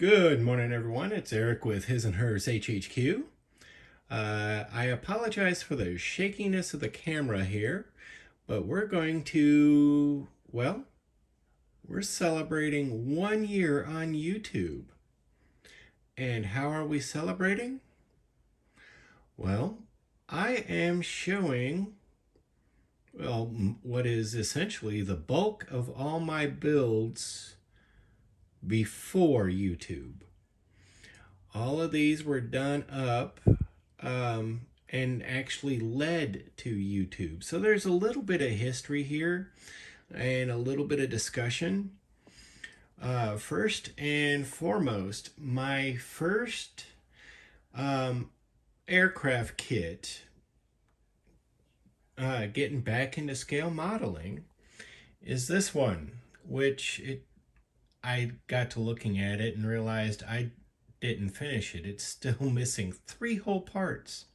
Good morning, everyone. It's Eric with His&Hers HHQ. I apologize for the shakiness of the camera here, but we're going to, well, we're celebrating 1 year on YouTube. And how are we celebrating? Well, I am showing, what is essentially the bulk of all my builds before YouTube. All of these were done up and actually led to YouTube. So there's a little bit of history here and a little bit of discussion. First and foremost, my first aircraft kit, getting back into scale modeling, is this one, which I got to looking at it and realized I didn't finish it. It's still missing 3 whole parts.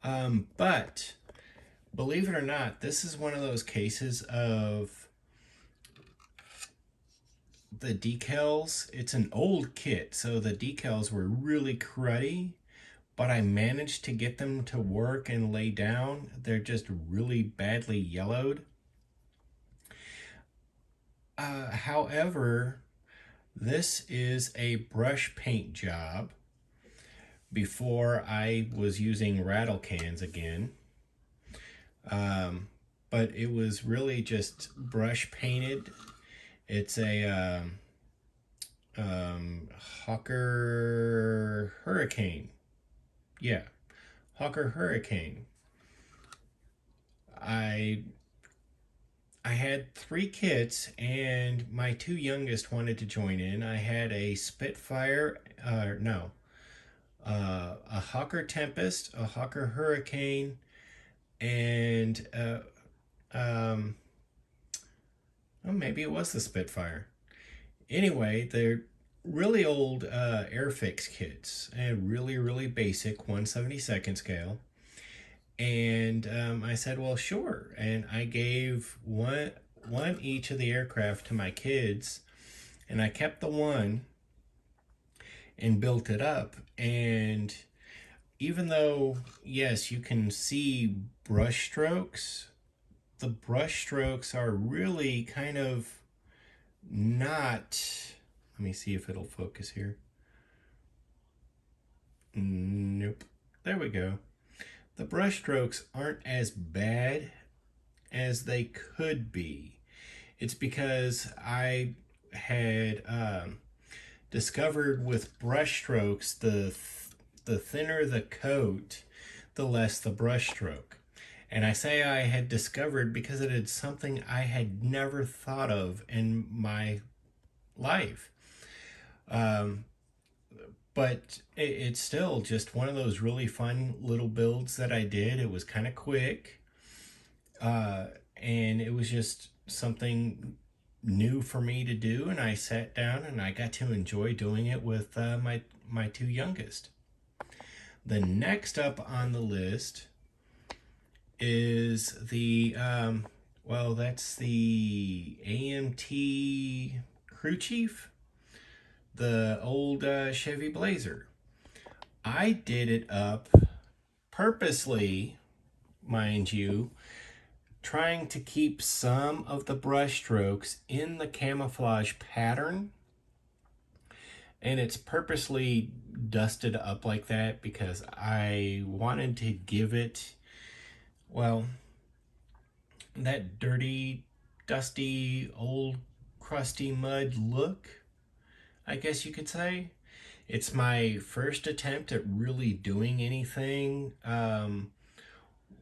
But believe it or not, this is one of those cases of the decals. It's an old kit, so the decals were really cruddy, but I managed to get them to work and lay down. They're just really badly yellowed. However, this is a brush paint job before I was using rattle cans again. But it was really just brush painted. It's a Hawker Hurricane. Yeah, Hawker Hurricane. I had 3 kits, and my 2 youngest wanted to join in. I had a Spitfire, a Hawker Tempest, a Hawker Hurricane, and maybe it was the Spitfire. Anyway, they're really old Airfix kits and really basic 1/72 scale. And I said, well, sure. And I gave one each of the aircraft to my kids, and I kept the one and built it up. And even though, yes, you can see brush strokes, the brush strokes are really kind of not, let me see if it'll focus here. Nope. There we go. The brush strokes aren't as bad as they could be. It's because I had discovered with brush strokes, the thinner the coat, the less the brush stroke. And I say I had discovered because it is something I had never thought of in my life. But it's still just one of those really fun little builds that I did. It was kind of quick. And it was just something new for me to do. And I sat down and I got to enjoy doing it with my 2 youngest. The next up on the list is the, that's the AMT Crew Chief, the old Chevy Blazer. I did it up purposely, mind you, trying to keep some of the brush strokes in the camouflage pattern. And it's purposely dusted up like that because I wanted to give it, well, that dirty, dusty, old, crusty mud look, I guess you could say. It's my first attempt at really doing anything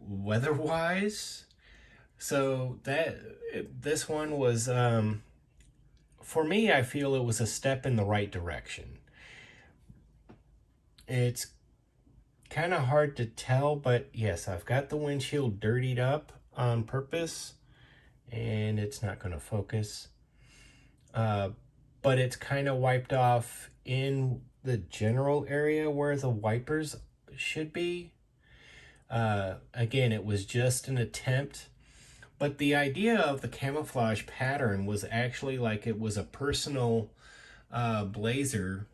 weather-wise. So this one was, for me, I feel it was a step in the right direction. It's kind of hard to tell, but yes, I've got the windshield dirtied up on purpose, and it's not going to focus. But it's kind of wiped off in the general area where the wipers should be. Again, it was just an attempt. But the idea of the camouflage pattern was actually like it was a personal Blazer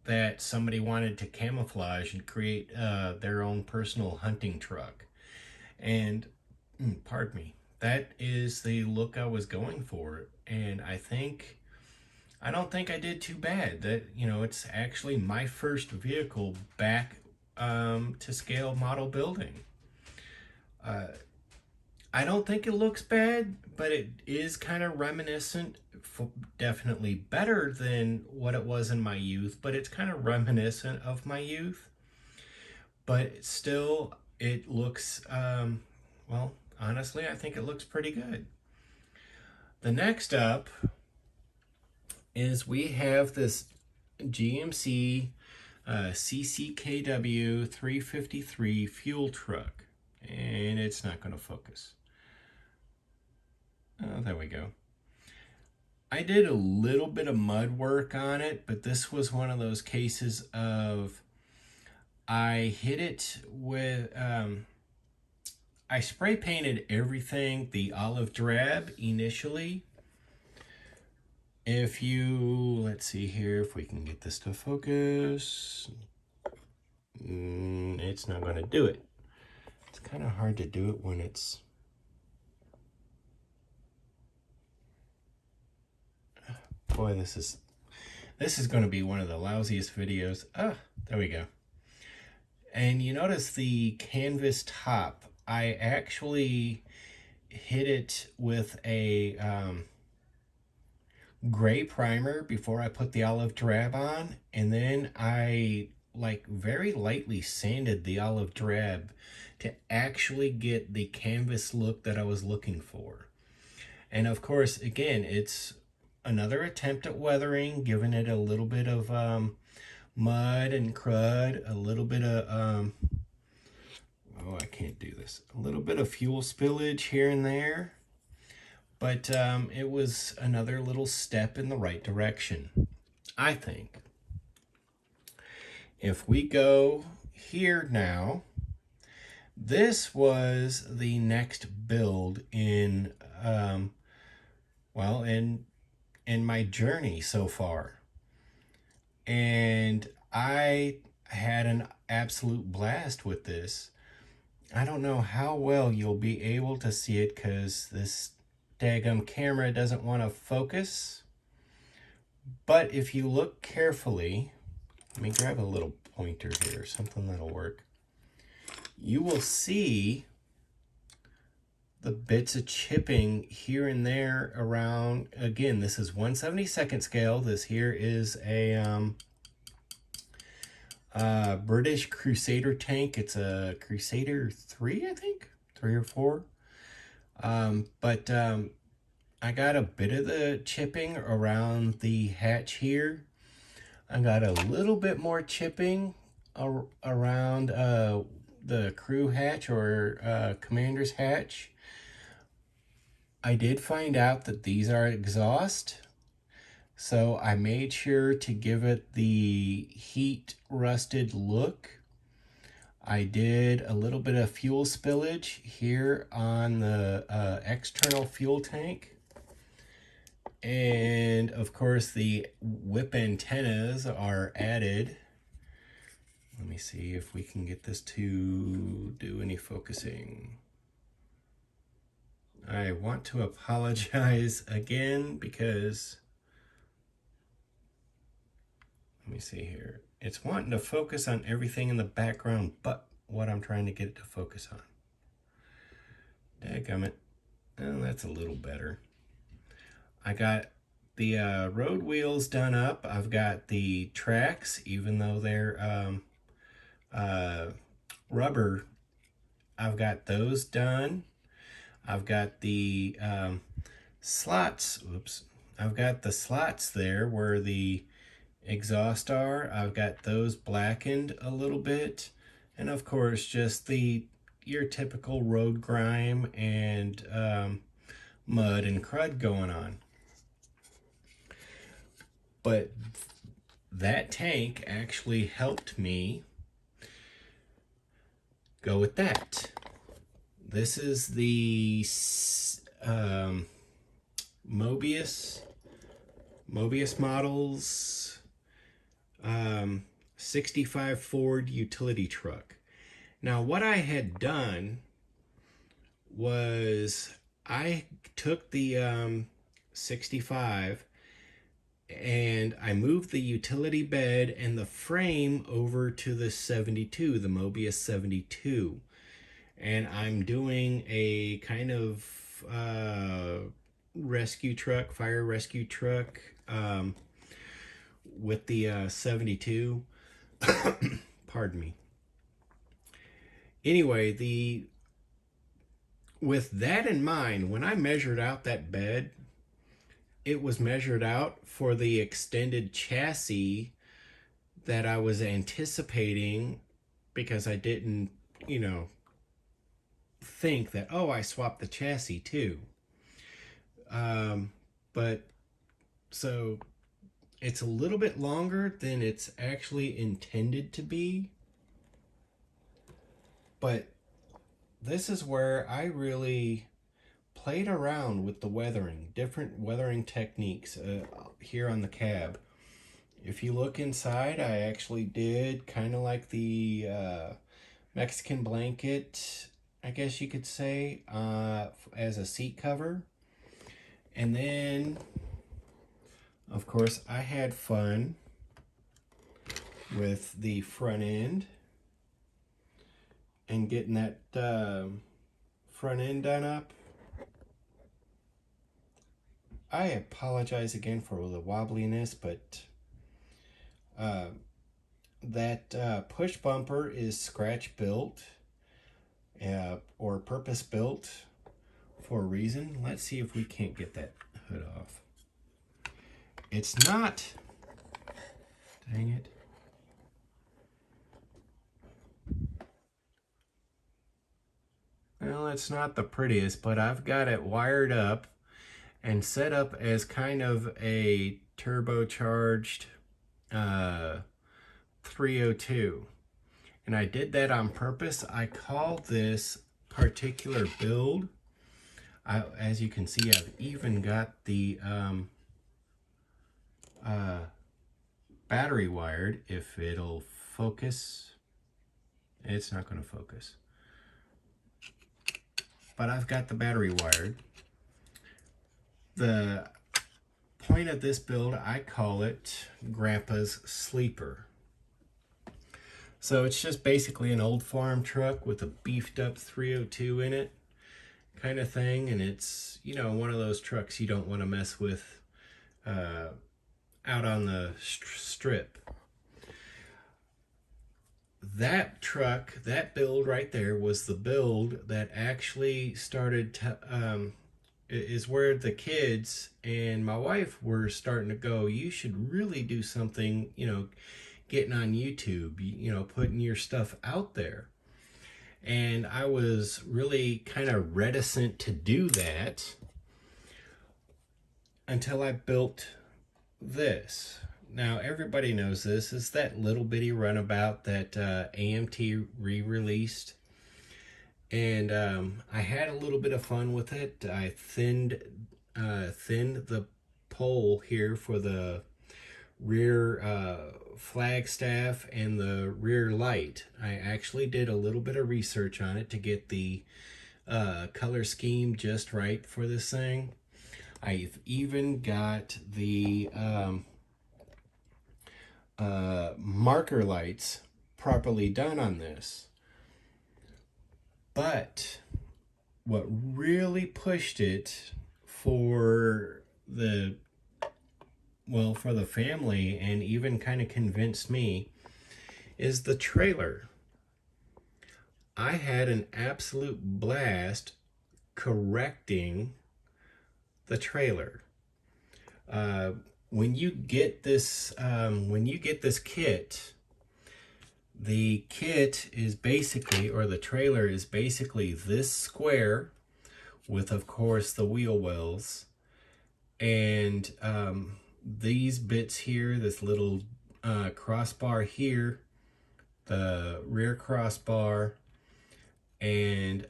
that somebody wanted to camouflage and create their own personal hunting truck. And pardon me, that is the look I was going for. And I don't think I did too bad. That, you know, it's actually my first vehicle back to scale model building. I don't think it looks bad, but it is kind of reminiscent, definitely better than what it was in my youth, but it's kind of reminiscent of my youth. But still, it looks, well, honestly, I think it looks pretty good. The next up is we have this GMC CCKW 353 fuel truck, and it's not going to focus. Oh, there we go. I did a little bit of mud work on it, but this was one of those cases of I hit it with, I spray painted everything the olive drab initially. If you, let's see here if we can get this to focus. It's not going to do it. It's kind of hard to do it when it's... Boy, this is going to be one of the lousiest videos. Ah, there we go. And you notice the canvas top. I actually hit it with a gray primer before I put the olive drab on, and then I like very lightly sanded the olive drab to actually get the canvas look that I was looking for. And of course, again, it's another attempt at weathering, giving it a little bit of mud and crud, a little bit of oh, I can't do this, a little bit of fuel spillage here and there. But it was another little step in the right direction, I think. If we go here now, this was the next build in, well, in my journey so far. And I had an absolute blast with this. I don't know how well you'll be able to see it because this daggum camera doesn't want to focus. But if you look carefully, let me grab a little pointer here, something that'll work. You will see the bits of chipping here and there around. Again, this is 1/72nd scale. This here is a British Crusader tank. It's a Crusader 3, I think, 3 or 4. But I got a bit of the chipping around the hatch here. I got a little bit more chipping around the crew hatch or commander's hatch. I did find out that these are exhaust, so I made sure to give it the heat rusted look. I did a little bit of fuel spillage here on the external fuel tank. And of course the whip antennas are added. Let me see if we can get this to do any focusing. I want to apologize again because, let me see here. It's wanting to focus on everything in the background but what I'm trying to get it to focus on. Dadgummit. Oh, that's a little better. I got the road wheels done up. I've got the tracks, even though they're rubber, I've got those done. I've got the slots, oops. I've got the slots there where the exhaust are. I've got those blackened a little bit. And of course, just your typical road grime and mud and crud going on. But that tank actually helped me go with that. This is the Mobius Mobius Models 65 Ford utility truck. Now what I had done was I took the 65 and I moved the utility bed and the frame over to the 72, the Mobius 72. And I'm doing a kind of rescue truck, fire rescue truck with the 72. Pardon me. Anyway, with that in mind, when I measured out that bed, it was measured out for the extended chassis that I was anticipating, because I didn't, think that, oh, I swapped the chassis too. But so it's a little bit longer than it's actually intended to be. But this is where I really played around with the weathering, different weathering techniques here on the cab. If you look inside, I actually did kind of like the Mexican blanket, I guess you could say, as a seat cover. And then, of course, I had fun with the front end and getting that front end done up. I apologize again for the wobbliness, but that push bumper is scratch built or purpose built for a reason. Let's see if we can't get that hood off. It's not, dang it. Well, it's not the prettiest, but I've got it wired up and set up as kind of a turbocharged 302. And I did that on purpose. I call this particular build, as you can see, I've even got the battery wired. If it'll focus, it's not going to focus. But I've got the battery wired. The point of this build, I call it Grandpa's Sleeper. So it's just basically an old farm truck with a beefed up 302 in it, kind of thing. And it's, one of those trucks you don't want to mess with out on the strip. That truck, that build right there, was the build that actually started to, is where the kids and my wife were starting to go, you should really do something, getting on YouTube, putting your stuff out there. And I was really kind of reticent to do that until I built this. Now, everybody knows this. It's that little bitty runabout that AMT re-released. And I had a little bit of fun with it. I thinned the pole here for the rear flagstaff and the rear light. I actually did a little bit of research on it to get the color scheme just right for this thing. I've even got the marker lights properly done on this. But what really pushed it for the family, and even kind of convinced me, is the trailer. I had an absolute blast correcting the trailer. When you get this kit, the kit is basically, or the trailer is basically this square with, of course, the wheel wells, and these bits here, this little crossbar here, the rear crossbar, and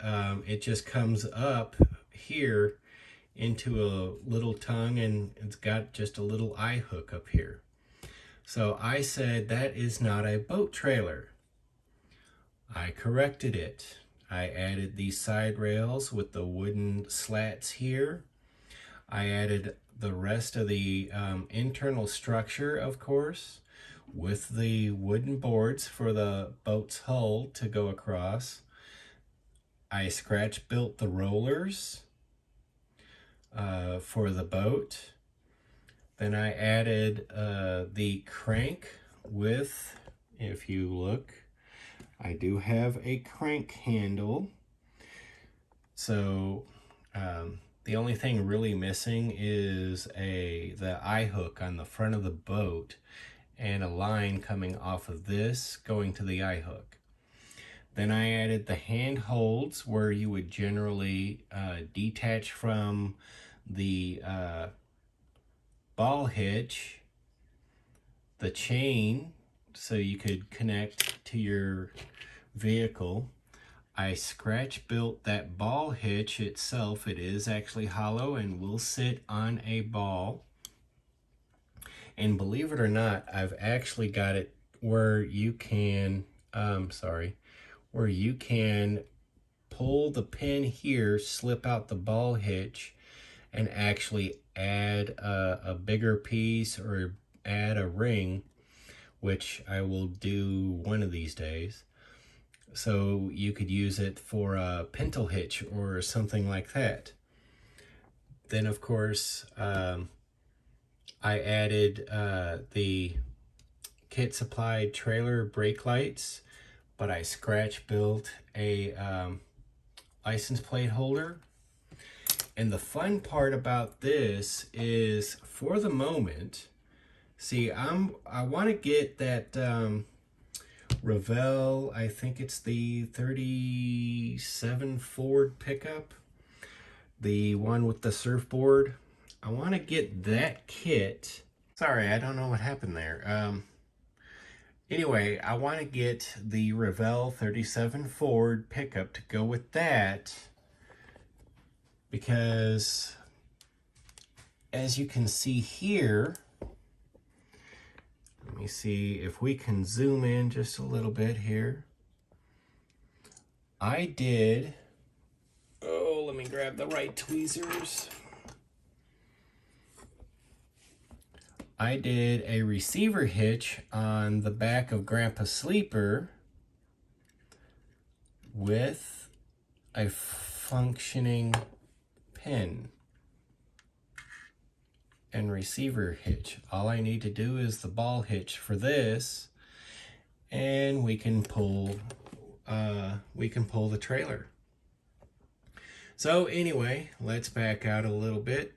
it just comes up here into a little tongue, and it's got just a little eye hook up here. So I said that is not a boat trailer. I corrected it. I added these side rails with the wooden slats here. I added the rest of the internal structure, of course, with the wooden boards for the boat's hull to go across. I scratch built the rollers for the boat. Then I added the crank with, if you look, I do have a crank handle. So the only thing really missing is the eye hook on the front of the boat and a line coming off of this going to the eye hook. Then I added the hand holds where you would generally detach from the ball hitch, the chain, so you could connect to your vehicle. I scratch built that ball hitch itself. It is actually hollow and will sit on a ball. And believe it or not, I've actually got it where you can, where you can pull the pin here, slip out the ball hitch, and actually add a bigger piece or add a ring, which I will do one of these days. So you could use it for a pintle hitch or something like that. Then of course, I added the kit supplied trailer brake lights, but I scratch built a license plate holder. And the fun part about this is, for the moment, see, I want to get that Revell, I think it's the 37 Ford pickup, the one with the surfboard. I want to get that kit. Sorry, I don't know what happened there. Anyway, I want to get the Revell 37 Ford pickup to go with that, because as you can see here, let me see if we can zoom in just a little bit here. I did, let me grab the right tweezers. I did a receiver hitch on the back of Grandpa's Sleeper with a functioning pin and receiver hitch. All I need to do is the ball hitch for this, and we can pull the trailer. So anyway, let's back out a little bit.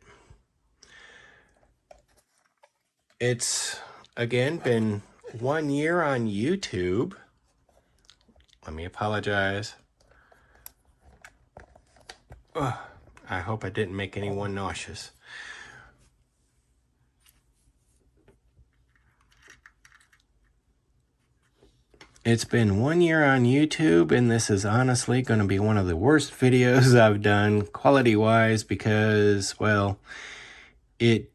It's again been 1 year on YouTube. Let me apologize. I hope I didn't make anyone nauseous. It's been 1 year on YouTube, and this is honestly going to be one of the worst videos I've done quality-wise because, well, a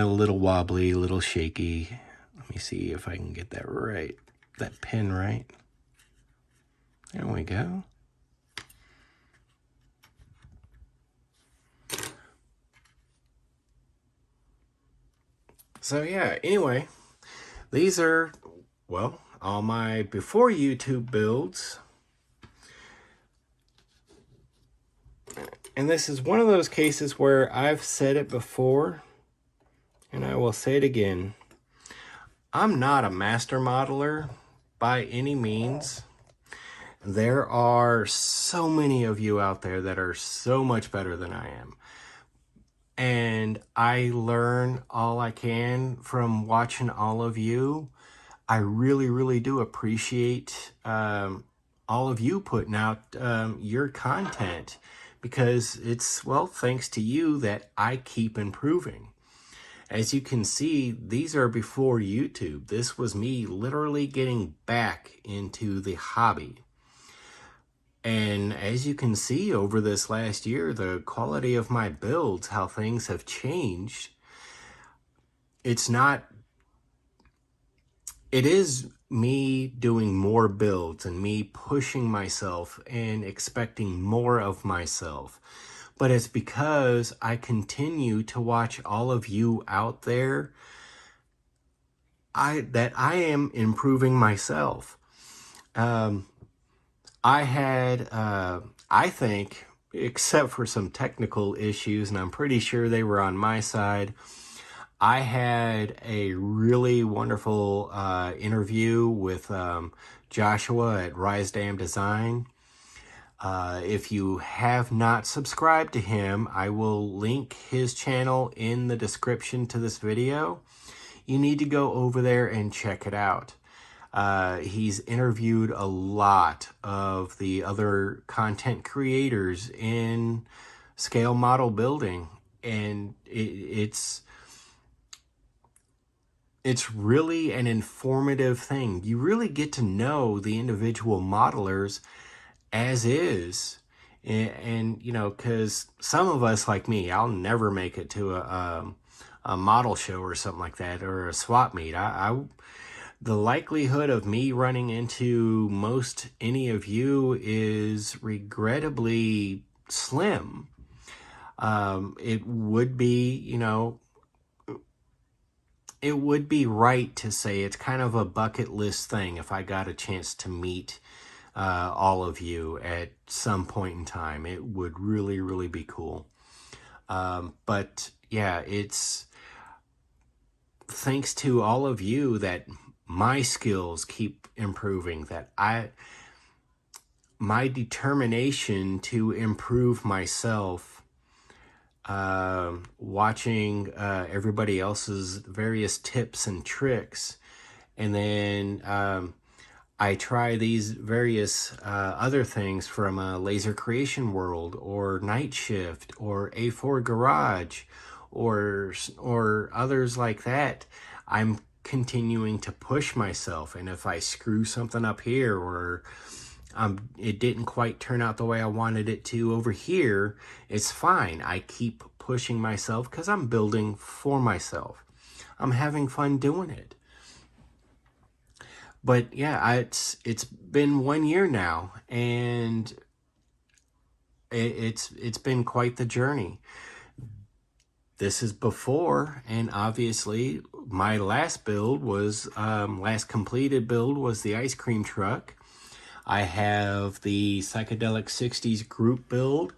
little wobbly, a little shaky. Let me see if I can get that right, that pin right. There we go. So yeah, anyway, these are, well, all my before YouTube builds. And this is one of those cases where I've said it before, and I will say it again. I'm not a master modeler by any means. There are so many of you out there that are so much better than I am. And I learn all I can from watching all of you. I really, really do appreciate all of you putting out your content, because it's, well, thanks to you that I keep improving. As you can see, these are before YouTube. This was me literally getting back into the hobby. And as you can see over this last year, the quality of my builds, how things have changed, it's not, it is me doing more builds and me pushing myself and expecting more of myself. But it's because I continue to watch all of you out there that I am improving myself. I had, I think, except for some technical issues, and I'm pretty sure they were on my side, I had a really wonderful interview with Joshua at Rise Dam Design. If you have not subscribed to him, I will link his channel in the description to this video. You need to go over there and check it out. He's interviewed a lot of the other content creators in scale model building, and it's really an informative thing. You really get to know the individual modelers as is. And you know, because some of us, like me, I'll never make it to a model show or something like that, or a swap meet. The likelihood of me running into most any of you is regrettably slim. It would be, you know, it would be right to say it's kind of a bucket list thing if I got a chance to meet all of you at some point in time. It would really, really be cool. But yeah, it's thanks to all of you that my skills keep improving, that my determination to improve myself, watching everybody else's various tips and tricks, and then I try these various other things from Laser Creation World or Night Shift or A4 Garage or others like that. I'm continuing to push myself, and if I screw something up here or it didn't quite turn out the way I wanted it to over here, it's fine. I keep pushing myself because I'm building for myself. I'm having fun doing it. But yeah, it's been 1 year now, and it's been quite the journey. This is before, and obviously my last build was, last completed build was the ice cream truck. I have the Psychedelic 60s group build,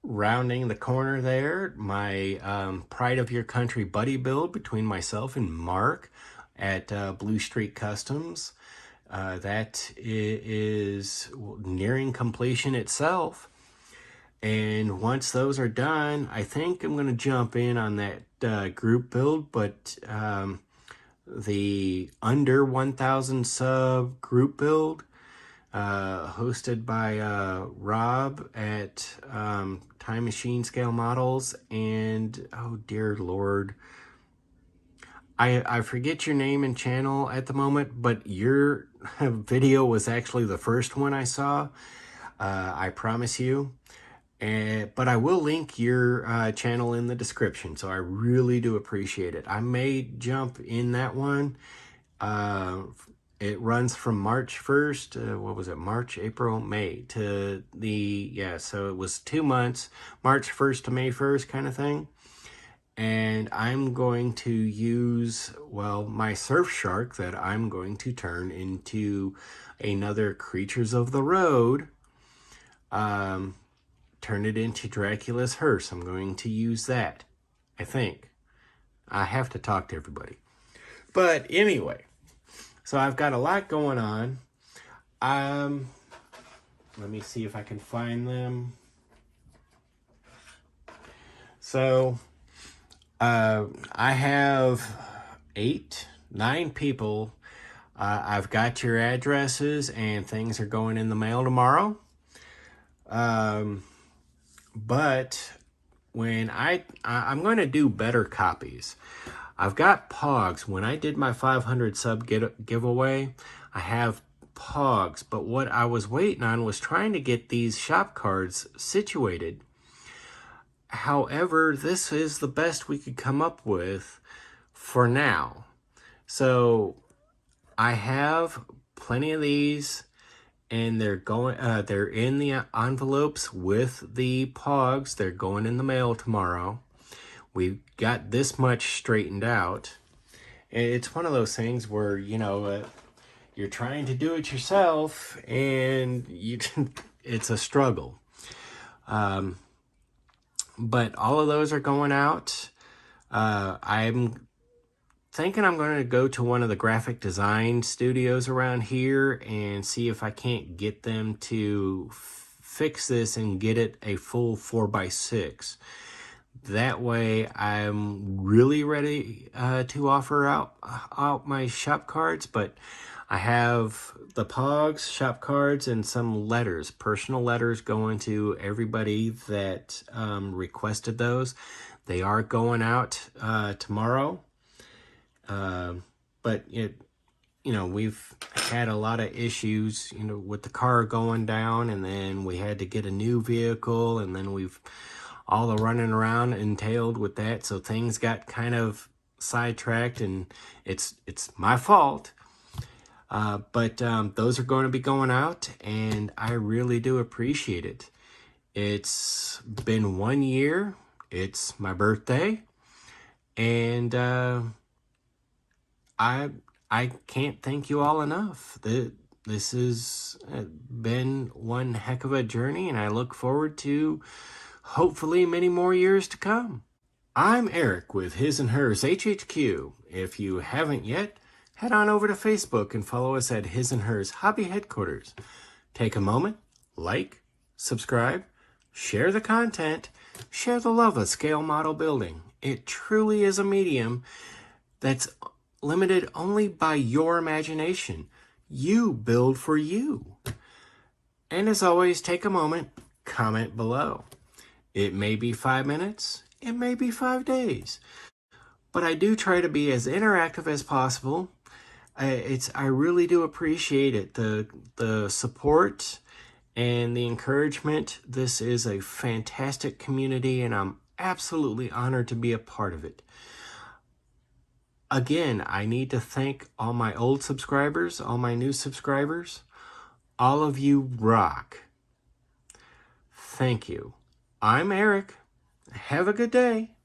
rounding the corner there. My Pride of Your Country buddy build between myself and Mark at Blue Street Customs. That is nearing completion itself. And once those are done, I think I'm going to jump in on that group build, but the under 1,000 sub group build, hosted by Rob at Time Machine Scale Models, and oh dear Lord, I forget your name and channel at the moment, but your video was actually the first one I saw, I promise you. But I will link your channel in the description, so I really do appreciate it. I may jump in that one. It runs from March 1st, what was it, March, April, May, to the, yeah, so it was 2 months, March 1st to May 1st kind of thing. And I'm going to use, well, my surf shark that I'm going to turn into another Creatures of the Road, turn it into Dracula's hearse. I'm going to use that, I think. I have to talk to everybody. But anyway, so I've got a lot going on. Let me see if I can find them. So I have 9 people. I've got your addresses, and things are going in the mail tomorrow. But when I'm going to do better copies. I've got Pogs. When I did my 500 sub giveaway, I have Pogs, but what I was waiting on was trying to get these shop cards situated. However, this is the best we could come up with for now. So I have plenty of these, and they're in the envelopes with the Pogs. They're going in the mail tomorrow. We've got this much straightened out. It's one of those things where, you're trying to do it yourself, and it's a struggle. But all of those are going out. I'm thinking I'm going to go to one of the graphic design studios around here and see if I can't get them to fix this and get it a full 4x6. That way I'm really ready to offer out my shop cards, but I have the Pogs, shop cards, and some letters, personal letters going to everybody that requested those. They are going out tomorrow. But we've had a lot of issues, with the car going down, and then we had to get a new vehicle, and then all the running around entailed with that. So things got kind of sidetracked, and it's my fault. But those are going to be going out, and I really do appreciate it. It's been 1 year. It's my birthday, and I can't thank you all enough. This has been one heck of a journey, and I look forward to hopefully many more years to come. I'm Eric with His&Hers HHQ. If you haven't yet, head on over to Facebook and follow us at His&Hers Hobby Headquarters. Take a moment, like, subscribe, share the content, share the love of scale model building. It truly is a medium that's limited only by your imagination. You build for you. And as always, take a moment, comment below. It may be 5 minutes, it may be 5 days, but I do try to be as interactive as possible. I really do appreciate it, the support and the encouragement. This is a fantastic community, and I'm absolutely honored to be a part of it. Again, I need to thank all my old subscribers, all my new subscribers. All of you rock. Thank you. I'm Eric. Have a good day.